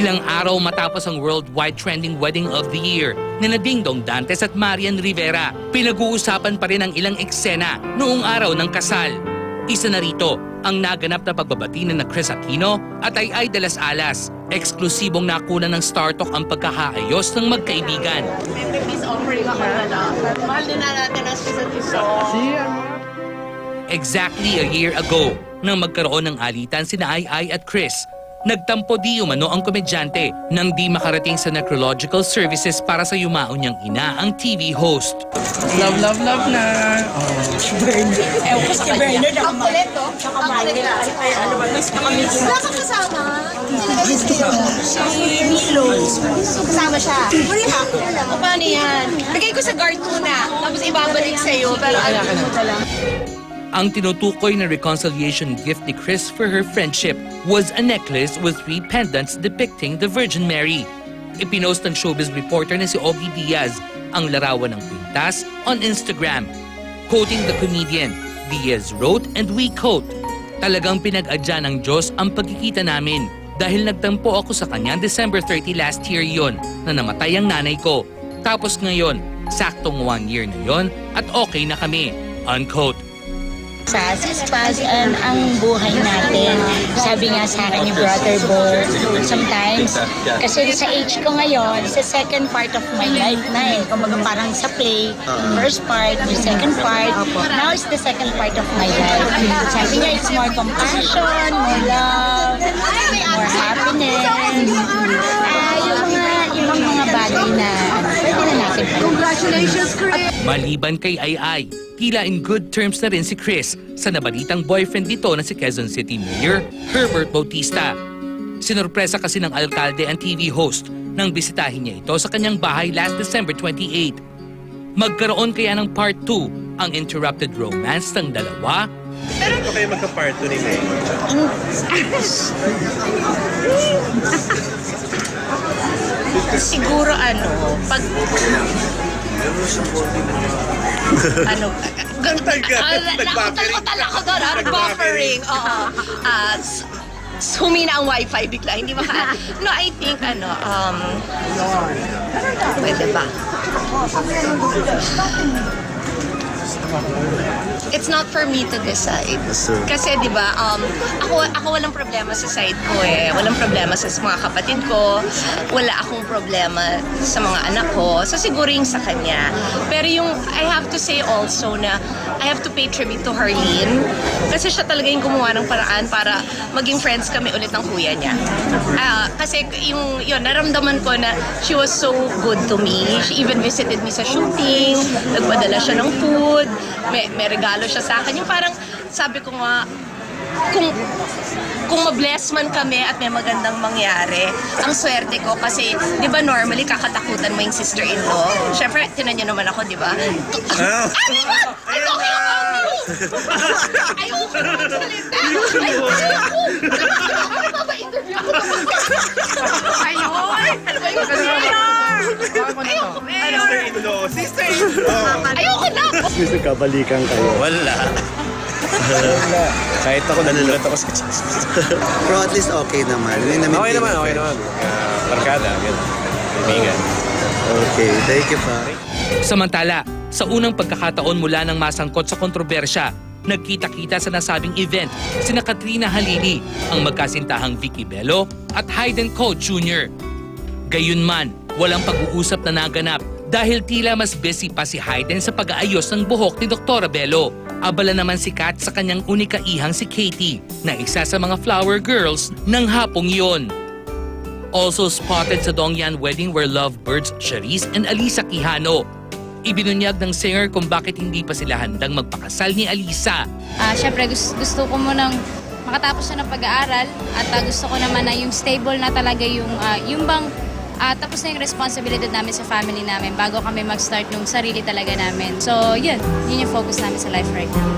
Ilang araw matapos ang worldwide trending wedding of the year na Dingdong Dantes at Marian Rivera, pinag-uusapan pa rin ang ilang eksena noong araw ng kasal. Isa na rito ang naganap na pagbabati na Chris Aquino at Ay de las Alas. Eksklusibong nakuna ng StarTalk ang pagkakaayos ng magkaibigan. Please offering ako na lang. Mahal din na natin ang isa't isa. Exactly a year ago, nang magkaroon ng alitan sina Ay at Chris, nagtampo di umano ang komedyante nang di makarating sa necrological services para sa yumaon niyang ina ang TV host. Love na. Ewan ko sa Bernard. Ang kulit, to. Ang kulit na. Ano ba? Wala kang kasama. Si Milo. Kasama siya. Huli ha. O paano yan? Bigay ko sa guard muna. Tapos ibabalik sa'yo. Pero alam ko lang. Ang tinutukoy na reconciliation gift ni Chris for her friendship was a necklace with 3 pendants depicting the Virgin Mary. Ipinost ng showbiz reporter na si Ogie Diaz ang larawan ng pintas on Instagram. Quoting the comedian, Diaz wrote and we quote, "Talagang pinag-adya ng Diyos ang pagkikita namin dahil nagtampo ako sa kanya December 30 last year yon na namatay ang nanay ko. Tapos ngayon, saktong 1 year na yon at okay na kami." Unquote. Sa sispasan ang buhay natin. Sabi nga sa akin ni Brother Bo, sometimes, kasi sa age ko ngayon, sa second part of my life na eh. Kumbaga parang sa play, first part, the second part, now is the second part of my life. Sabi niya, it's more compassion, more love, more happiness. Yung mga bagay na pwede na natin. Congratulations, Chris! Maliban kay Ay, tila in good terms na rin si Chris sa nabalitang boyfriend nito na si Quezon City Mayor Herbert Bautista. Sinurpresa kasi ng alkalde ang TV host nang bisitahin niya ito sa kanyang bahay last December 28. Magkaroon kaya ng part 2 ang interrupted romance ng dalawa? Pero ito kayo magka-part 2 ni May? Siguro pag... Nag-buffering. Oo. Humina ang wifi bigla. Hindi maka... No, I think pwede ba? It's not for me to decide. Kasi 'di ba, ako walang problema sa side ko eh. Walang problema sa mga kapatid ko. Wala akong problema sa mga anak ko. So siguro yung sa kanya. Pero yung I have to say also na I have to pay tribute to Harleen. Kasi siya talaga yung gumawa ng paraan para maging friends kami ulit ng kuya niya. Kasi yun, naramdaman ko na she was so good to me. She even visited me sa shooting. Nagpadala siya ng food. May regalo siya sa akin. Yung parang sabi ko nga, kung ma-bless man kami at may magandang mangyari, ang swerte ko kasi, di ba normally kakatakutan mo yung sister-in-law? Siyempre, tinan niyo naman ako, di ba? Ayoko na magsalita! Ayoko! Ayun! Ano ba yung sister-in-law? Ayoko na! Gusto kabalikan kayo? Wala. Kahit ako nalulat ako sa Pero at least okay naman. Okay naman. Barkada, gano'n. Kaibigan. Okay, thank you pa. Samantala, sa unang pagkakataon mula nang masangkot sa kontrobersya, nagkita-kita sa nasabing event sina Katrina Halili, ang magkasintahang Vicky Bello at Hayden Coe Jr. Gayunman, walang pag-uusap na naganap dahil tila mas busy pa si Hayden sa pag-aayos ng buhok ni Dr. Bello. Abala naman si Kat sa kanyang unikaihang si Katie na isa sa mga flower girls ng hapong iyon. Also spotted sa Dongyan wedding were lovebirds Charisse and Alisa Quijano. Ibinunyag ng singer kung bakit hindi pa sila handang magpakasal ni Alisa. Siyempre gusto ko munang makatapos siya ng pag-aaral at gusto ko naman na yung stable na talaga yung bang tapos na yung responsibility namin sa family namin bago kami mag-start yung sarili talaga namin. So yun yung focus namin sa life right now.